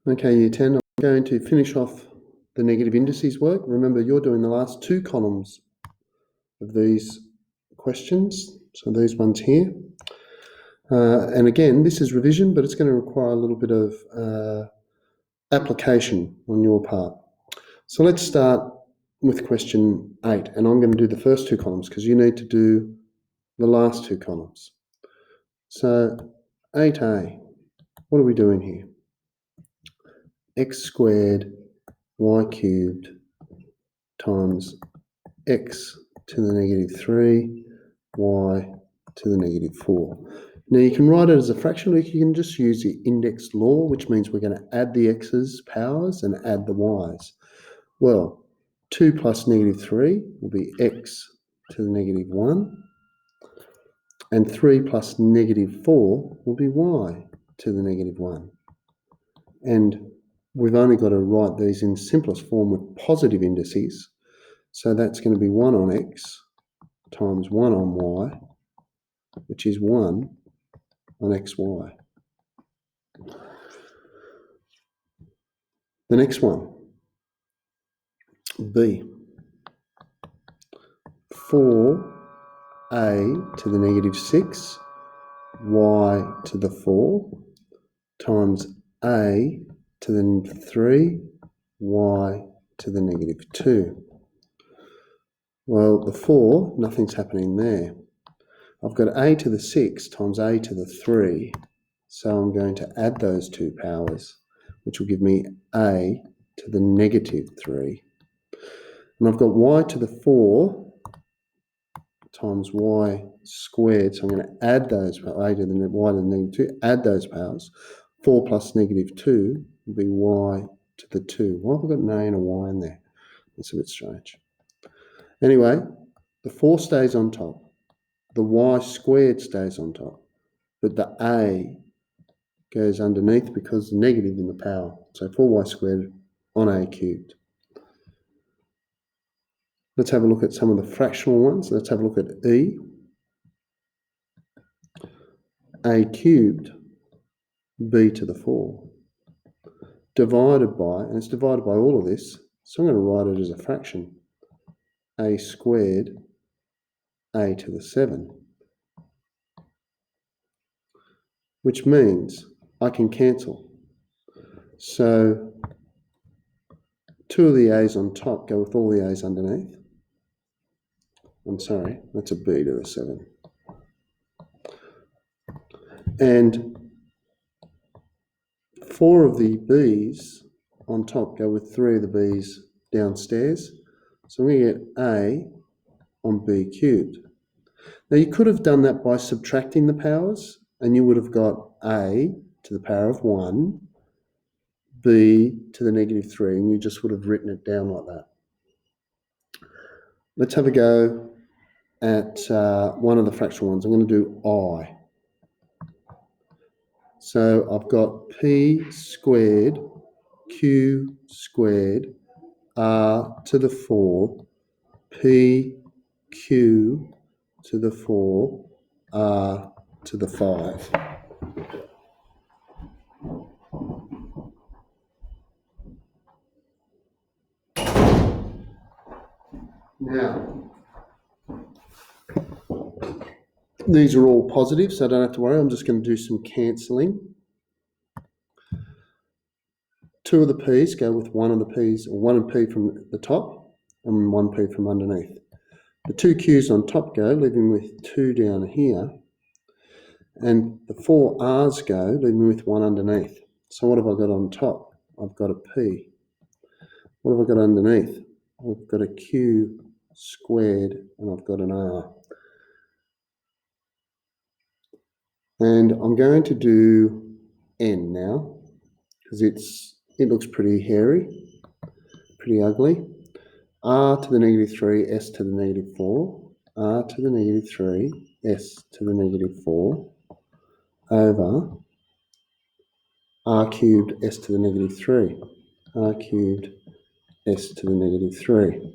Okay, Year 10, I'm going to finish off the negative indices work. Remember, you're doing the last two columns of these questions, so these ones here. And again, this is revision, but it's going to require a little bit of application on your part. So let's start with question 8, and I'm going to do the first two columns because you need to do the last two columns. So 8a, what are we doing here? X squared y cubed times x to the negative 3, y to the negative 4. Now you can write it as a fraction, or you can just use the index law, which means we're going to add the x's powers and add the y's. Well, 2 plus negative 3 will be x to the negative 1, and 3 plus negative 4 will be y to the negative 1. And we've only got to write these in simplest form with positive indices. So that's going to be 1 on x times 1 on y, which is 1 on xy. The next one, b. 4a to the negative 6, y to the 4, times a to the 3, y to the negative 2. Well, the 4, nothing's happening there. I've got a to the 6 times a to the 3, so I'm going to add those two powers, which will give me a to the negative 3. And I've got y to the 4 times y squared, so I'm going to add those, a to the y to the negative 2, add those powers. 4 plus negative 2 will be y to the 2. Why have I got an a and a y in there? That's a bit strange. Anyway, the 4 stays on top. The y squared stays on top. But the a goes underneath because the negative in the power. So 4y squared on a cubed. Let's have a look at some of the fractional ones. Let's have a look at e. A cubed b to the 4 divided by, and it's divided by all of this, so I'm going to write it as a fraction. A squared a to the 7, which means I can cancel. So 2 of the a's on top go with all the a's underneath. I'm sorry, that's a b to the 7. And 4 of the b's on top go with 3 of the b's downstairs. So I'm going to get a on b cubed. Now you could have done that by subtracting the powers, and you would have got a to the power of 1, b to the negative 3, and you just would have written it down like that. Let's have a go at one of the fractional ones. I'm going to do I. So I've got p squared q squared r to the 4 p q to the 4 r to the 5. Now, these are all positive, so I don't have to worry. I'm just going to do some cancelling. 2 of the p's go with 1 of the p's, or 1 p from the top and 1 p from underneath. The 2 q's on top go, leaving with 2 down here. And the 4 r's go, leaving with 1 underneath. So what have I got on top? I've got a p. What have I got underneath? I've got a q squared and I've got an r. And I'm going to do n now, because it looks pretty hairy, pretty ugly. R to the negative 3, s to the negative 4, r to the negative 3, s to the negative 4, over r cubed s to the negative 3, r cubed s to the negative 3.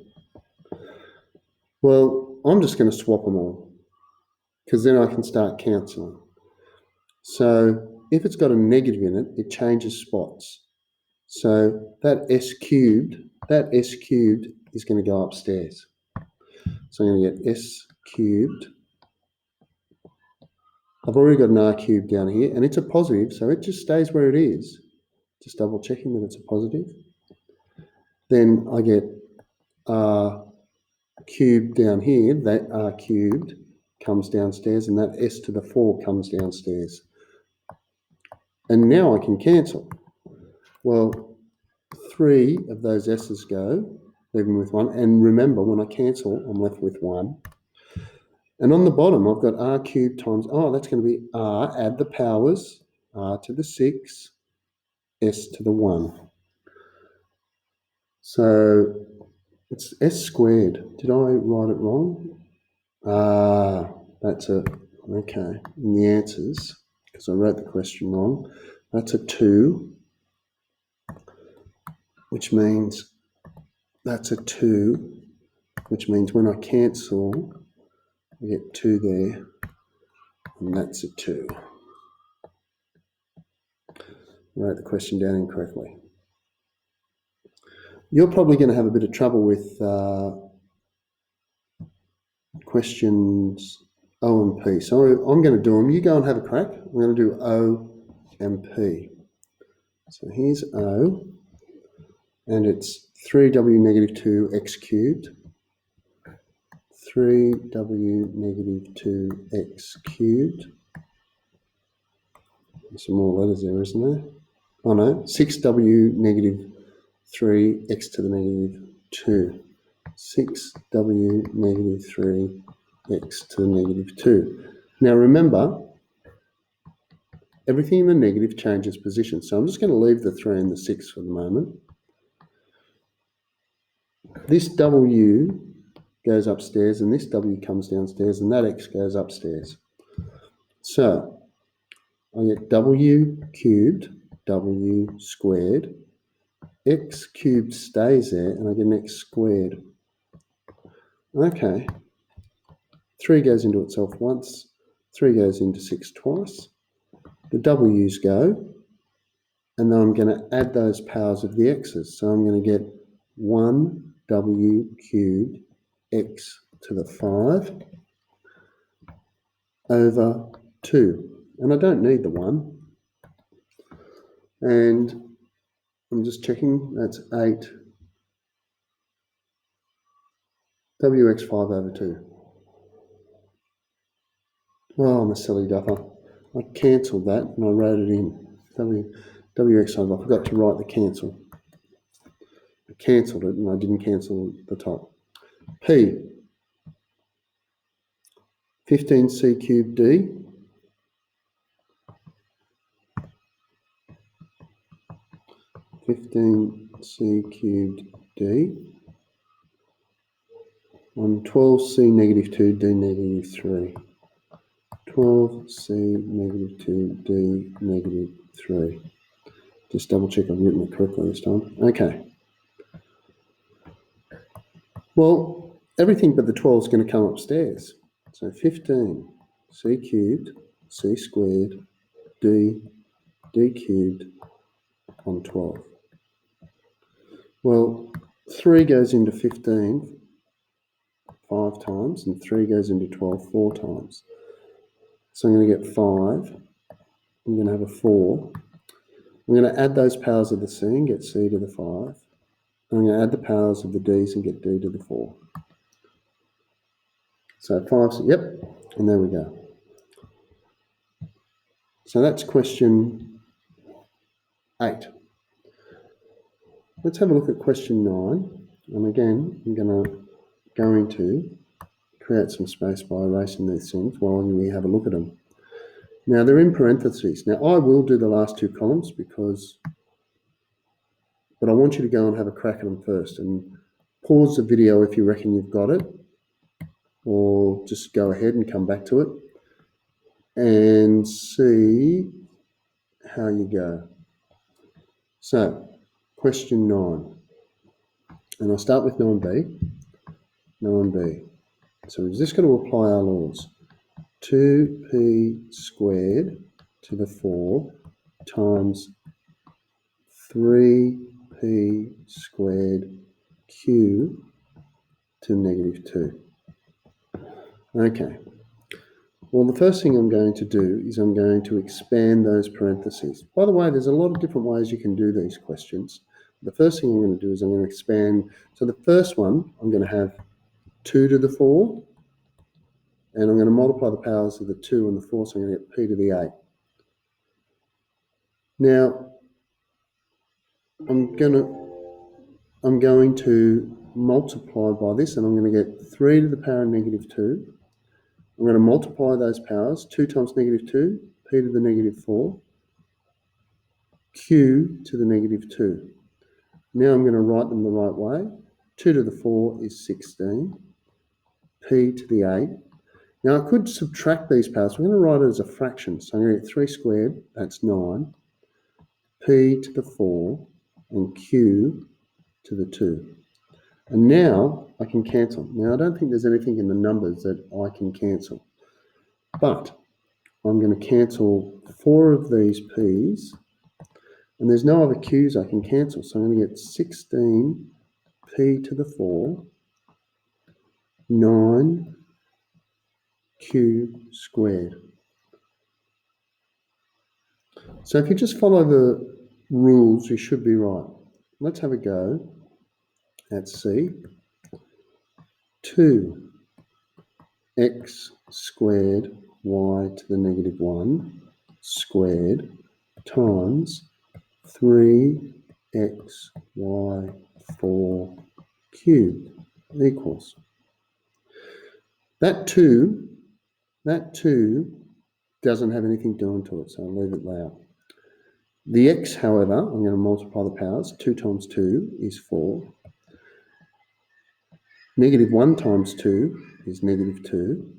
Well, I'm just going to swap them all, because then I can start cancelling. So if it's got a negative in it, it changes spots. So that s cubed is going to go upstairs. So I'm going to get s cubed. I've already got an r cubed down here, and it's a positive, so it just stays where it is. Just double checking that it's a positive. Then I get r cubed down here. That r cubed comes downstairs, and that s to the 4 comes downstairs. And now I can cancel. Well, 3 of those s's go, leaving with 1. And remember, when I cancel, I'm left with 1. And on the bottom, I've got r cubed times, that's going to be r, add the powers, r to the 6, s to the 1. So it's s squared. Did I write it wrong? That's okay. In the answers, because I wrote the question wrong, that's a 2, which means that's a 2, which means when I cancel, I get 2 there, and that's a 2. I wrote the question down incorrectly. You're probably going to have a bit of trouble with questions O and P. So I'm going to do them. You go and have a crack. I'm going to do O and P. So here's O, and it's 3w negative 2x cubed. 3w negative 2x cubed. There's some more letters there, isn't there? Oh no, 6w negative 3x to the negative 2. 6w negative 3x to the negative 2. Now remember, everything in the negative changes position. So I'm just going to leave the 3 and the 6 for the moment. This w goes upstairs, and this w comes downstairs, and that x goes upstairs. So I get w cubed, w squared, x cubed stays there, and I get an x squared. Okay, 3 goes into itself once, 3 goes into 6 twice. The w's go, and then I'm going to add those powers of the x's. So I'm going to get 1w cubed x to the 5 over 2. And I don't need the 1. And I'm just checking, that's 8 wx 5 over 2. Oh, I'm a silly duffer. I cancelled that and I wrote it in. wx 5, I forgot to write the cancel. I cancelled it and I didn't cancel the top. P, 15c cubed d. 15c cubed d on 12c negative 2 d negative 3. 12c negative 2 d negative 3. Just double check I've written it correctly this time. Okay. Well, everything but the 12 is going to come upstairs. So 15 c cubed, c squared, d cubed on 12. Well, 3 goes into 15 5 times, and 3 goes into 12 4 times. So I'm going to get 5. I'm going to have a 4. I'm going to add those powers of the c and get c to the 5. I'm going to add the powers of the d's and get d to the 4. So 5, yep, and there we go. So that's question 8. Let's have a look at question 9. And again, I'm going to create some space by erasing these things while we have a look at them. Now they're in parentheses. Now I will do the last 2 columns but I want you to go and have a crack at them first, and pause the video if you reckon you've got it, or just go ahead and come back to it and see how you go. So, question 9, and I'll start with 9b. 9b. So we're just going to apply our laws. 2p squared to the 4 times 3p squared q to negative 2. Okay. Well, the first thing I'm going to do is I'm going to expand those parentheses. By the way, there's a lot of different ways you can do these questions. The first thing I'm going to do is I'm going to expand. So the first one, I'm going to have 2 to the 4, and I'm going to multiply the powers of the 2 and the 4, so I'm going to get p to the 8. Now, I'm going to multiply by this, and I'm going to get 3 to the power of negative 2. I'm going to multiply those powers, 2 times negative 2, p to the negative 4, q to the negative 2. Now I'm going to write them the right way. 2 to the 4 is 16, p to the 8. Now I could subtract these powers. We're going to write it as a fraction. So I'm going to get 3 squared, that's 9, p to the 4, and q to the 2. And now I can cancel. Now I don't think there's anything in the numbers that I can cancel. But I'm going to cancel 4 of these p's, and there's no other q's I can cancel. So I'm going to get 16 p to the 4, 9 q squared. So if you just follow the rules, you should be right. Let's have a go at C. 2x squared y to the negative 1 squared times 3xy 4 cubed equals. That 2 doesn't have anything doing to it, so I'll leave it there. The x, however, I'm going to multiply the powers. 2 times 2 is 4. Negative 1 times 2 is negative 2.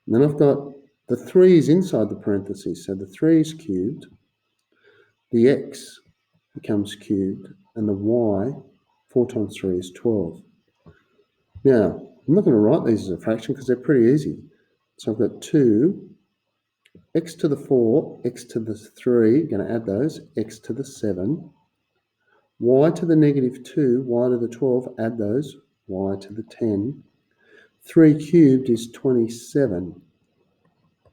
And then I've got the 3's inside the parentheses, so the 3 is cubed. The x becomes cubed, and the y, 4 times 3 is 12. Now, I'm not going to write these as a fraction because they're pretty easy. So I've got 2, x to the 4, x to the 3, going to add those, x to the 7, y to the negative 2, y to the 12, add those, y to the 10. 3 cubed is 27.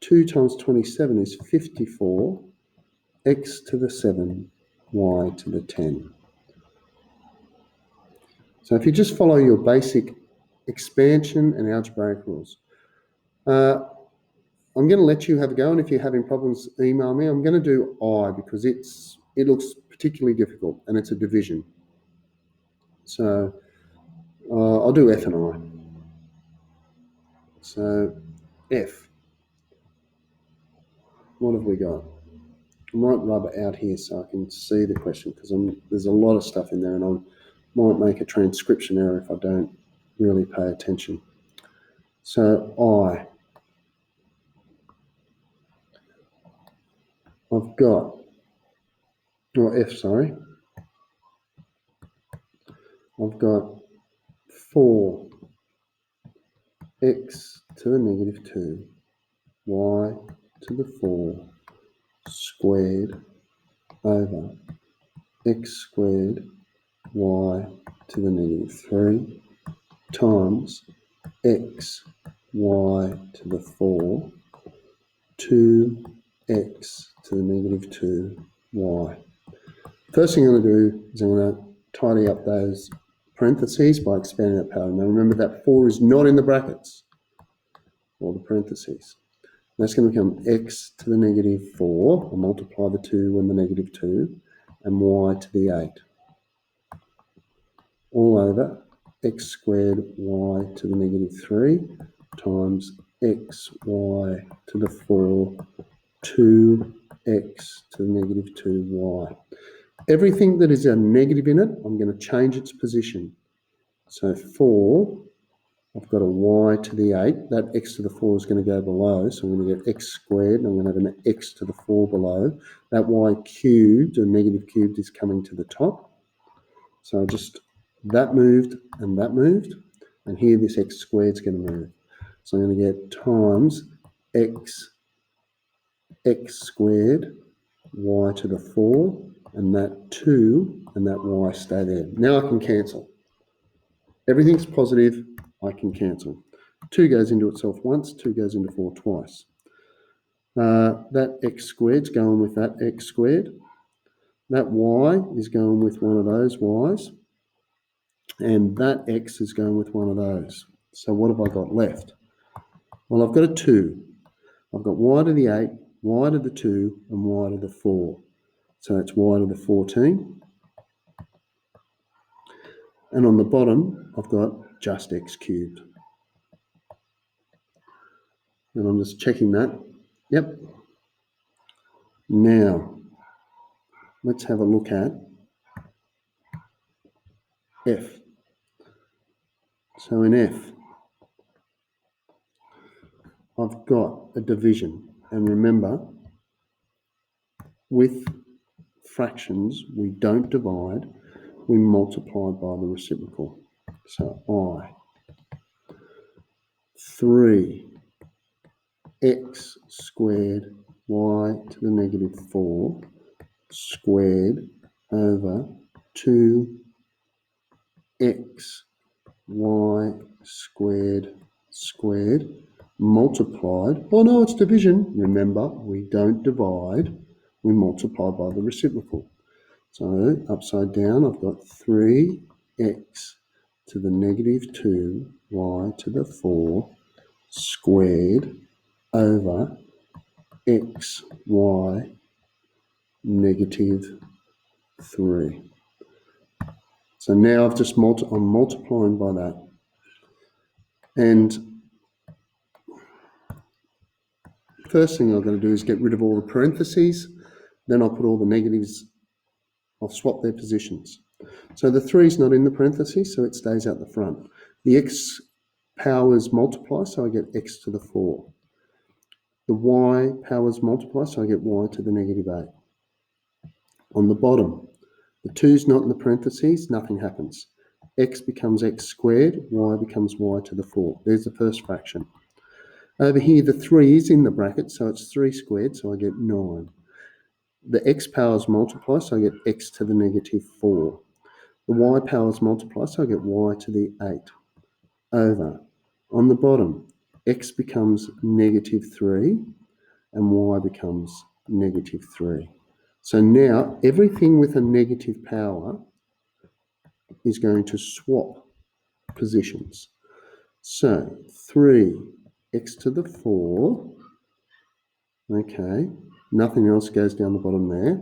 2 times 27 is 54, x to the 7, y to the 10. So if you just follow your basic expansion and algebraic rules. I'm going to let you have a go, and if you're having problems, email me. I'm going to do I because it looks particularly difficult, and it's a division. So I'll do F and I. So F. What have we got? I might rub it out here so I can see the question because there's a lot of stuff in there, and I might make a transcription error if I don't really pay attention. So I've got, or F, sorry. I've got 4 x to the negative 2, y to the 4 squared over x squared y to the negative 3 times x y to the 4 2x to the negative 2y. First thing I'm going to do is I'm going to tidy up those parentheses by expanding that power. Now remember that 4 is not in the brackets or the parentheses. That's going to become x to the negative 4. I'll multiply the 2 and the negative 2, and y to the 8. All over x squared y to the negative 3 times x y to the 4 2x to the negative 2y. Everything that is a negative in it, I'm going to change its position. So 4, I've got a y to the 8. That x to the 4 is going to go below, so I'm going to get x squared, and I'm going to have an x to the 4 below. That y cubed, or negative cubed, is coming to the top. So that moved, and here this x squared is going to move. So I'm going to get times x squared y to the 4 and that 2 and that y stay there. Now I can cancel. Everything's positive, I can cancel. 2 goes into itself once, 2 goes into 4 twice. That x squared's going with that x squared. That y is going with one of those y's. And that x is going with one of those. So what have I got left? Well, I've got a 2. I've got y to the 8, y to the 2, and y to the 4. So it's y to the 14. And on the bottom, I've got just x cubed. And I'm just checking that. Yep. Now, let's have a look at f. So in f, I've got a division. And remember, with fractions, we don't divide, we multiply by the reciprocal. So I, 3 x squared y to the negative 4 squared over 2x y squared multiplied. Oh no, it's division. Remember, we don't divide, we multiply by the reciprocal. So upside down, I've got 3x to the negative 2 y to the 4 squared over x y negative 3. So now I've just I'm multiplying by that. And first thing I'm going to do is get rid of all the parentheses. Then I'll put all the negatives, I'll swap their positions. So the 3 is not in the parentheses, so it stays out the front. The x powers multiply, so I get x to the 4. The y powers multiply, so I get y to the negative 8. On the bottom, the 2 is not in the parentheses, nothing happens. X becomes x squared, y becomes y to the 4. There's the first fraction. Over here, the 3 is in the bracket, so it's 3 squared, so I get 9. The x powers multiply, so I get x to the negative 4. The y powers multiply, so I get y to the 8. Over. On the bottom, x becomes negative 3, and y becomes negative 3. So now, everything with a negative power is going to swap positions. So 3x to the 4, okay, nothing else goes down the bottom there,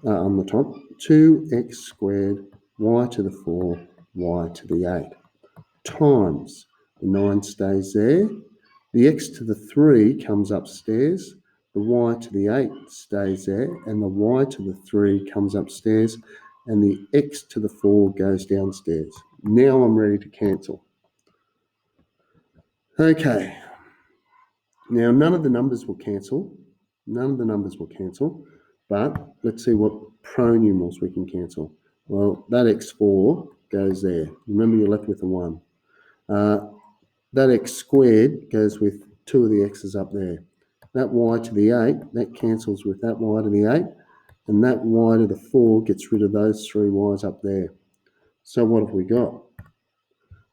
on the top, 2x squared, y to the 4, y to the 8, times, the 9 stays there, the x to the 3 comes upstairs, the y to the 8 stays there, and the y to the 3 comes upstairs, and the x to the 4 goes downstairs. Now I'm ready to cancel. Okay, now none of the numbers will cancel. None of the numbers will cancel, but let's see what pronumerals we can cancel. Well, that x4 goes there. Remember, you're left with a 1. That x squared goes with 2 of the x's up there. That y to the 8, that cancels with that y to the 8, and that y to the 4 gets rid of those 3 y's up there. So what have we got?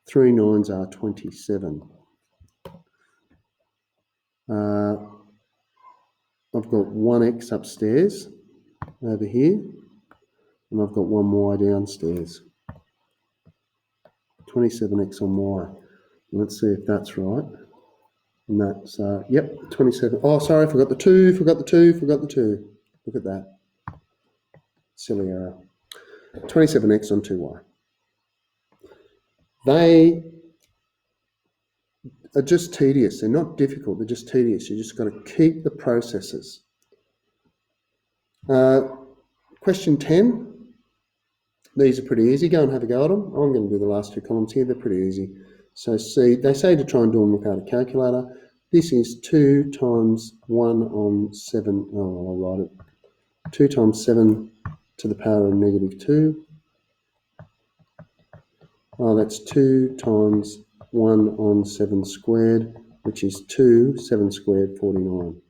3 9s are 27. I've got 1x upstairs over here, and I've got 1y downstairs. 27x on y. Let's see if that's right. And that's, yep, 27. Oh, sorry, I forgot the 2, forgot the 2. Look at that. Silly error. 27x on 2y. They are just tedious. They're not difficult, they're just tedious. You just got to keep the processes. Question 10. These are pretty easy. Go and have a go at them. I'm going to do the last 2 columns here. They're pretty easy. So see, they say to try and do them without a calculator. This is 2 times 1 on 7. Oh, I'll write it. 2 times 7 to the power of negative 2. Oh, that's 2 times 1 on 7 squared, which is 2, 7 squared, 49.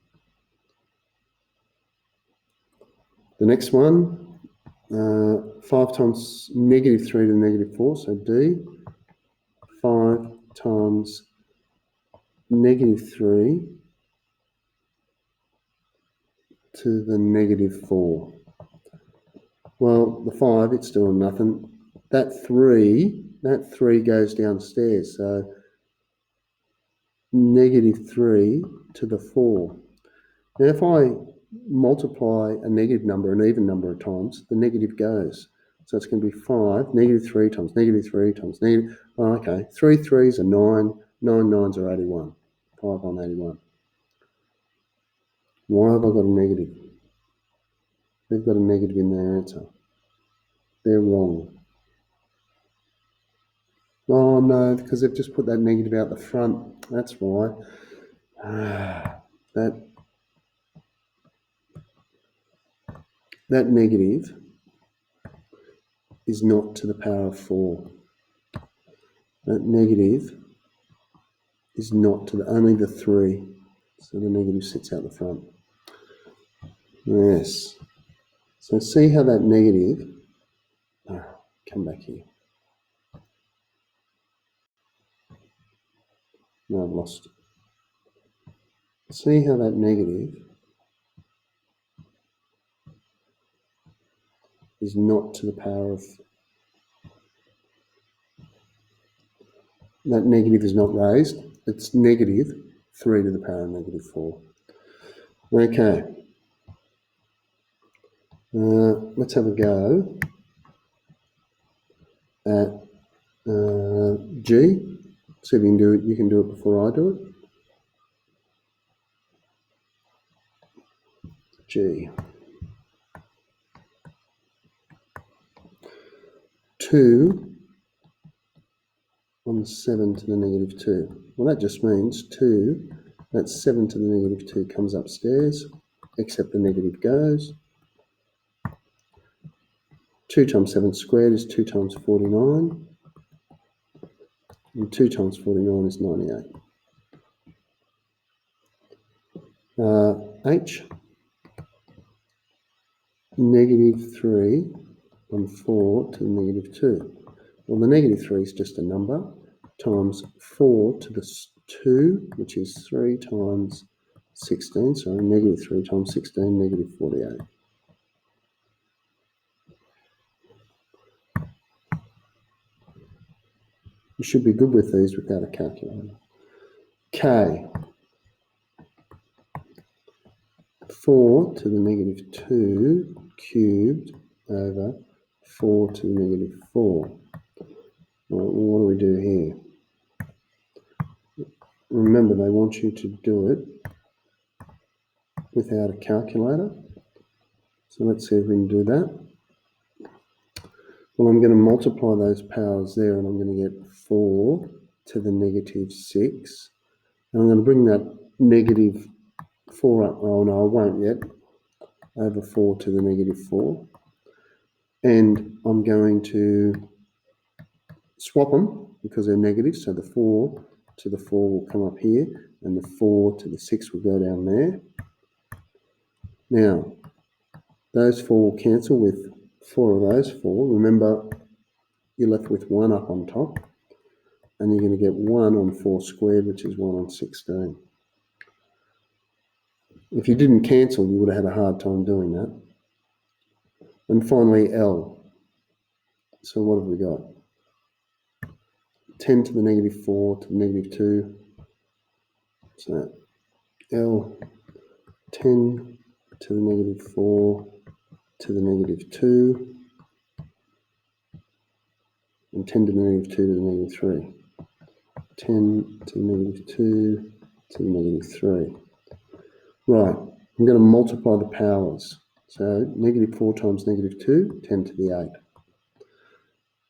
The next one, 5 times negative 3 to the negative 4, so D. 5 times negative 3 to the negative 4. Well, the 5, it's doing nothing. That 3 goes downstairs, so negative 3 to the 4. Now, if I multiply a negative number an even number of times, the negative goes. So it's going to be 5, negative 3 times negative 3 times negative. Oh, okay, 3 3s are 9, 9 9s are 81. 5 on 81. Why have I got a negative? They've got a negative in their answer. They're wrong. Oh no, because they've just put that negative out the front. That's why. That negative is not to the power of 4. That negative is not to the, only the 3. So the negative sits out the front. Yes. So see how that negative, come back here. No, I've lost it. See how that negative is not to the power of, that negative is not raised. It's negative 3 to the power of negative 4. Okay. Let's have a go at G. See if you can do it. You can do it before I do it. G. 2 on 7 to the negative 2. Well, that just means 2, that's 7 to the negative 2 comes upstairs, except the negative goes. 2 times 7 squared is 2 times 49. And 2 times 49 is 98. H, negative 3 on 4 to the negative 2. Well, the negative 3 is just a number, times 4 to the 2, which is 3 times 16, sorry, negative 3 times 16, negative 48. You should be good with these without a calculator. K, 4 to the negative 2 cubed over 4 to the negative 4. Well, what do we do here? Remember, they want you to do it without a calculator. So let's see if we can do that. Well, I'm going to multiply those powers there, and I'm going to get 4 to the negative 6. And I'm going to bring that negative 4 up. Oh, no, I won't yet. Over 4 to the negative 4. And I'm going to swap them because they're negative. So the 4 to the 4 will come up here, and the 4 to the 6 will go down there. Now, those 4 will cancel with 4 of those 4. Remember, you're left with 1 up on top, and you're going to get 1 on 4 squared, which is 1 on 16. If you didn't cancel, you would have had a hard time doing that. And finally, L. So what have we got? 10 to the negative 4 to the negative 2. So L, 10 to the negative 4 to the negative 2. And 10 to the negative 2 to the negative 3. 10 to the negative 2 to the negative 3. Right, I'm going to multiply the powers. So negative 4 times negative 2, 10 to the 8.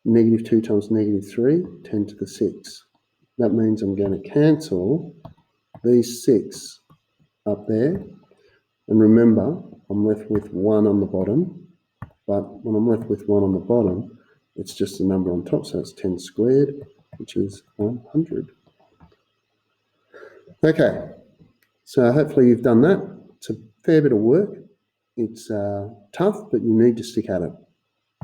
Negative 2 times negative 3, 10 to the 6. That means I'm going to cancel these 6 up there. And remember, I'm left with 1 on the bottom. But when I'm left with 1 on the bottom, it's just a number on top. So it's 10 squared, which is 100. Okay, so hopefully you've done that. It's a fair bit of work. It's tough, but you need to stick at it.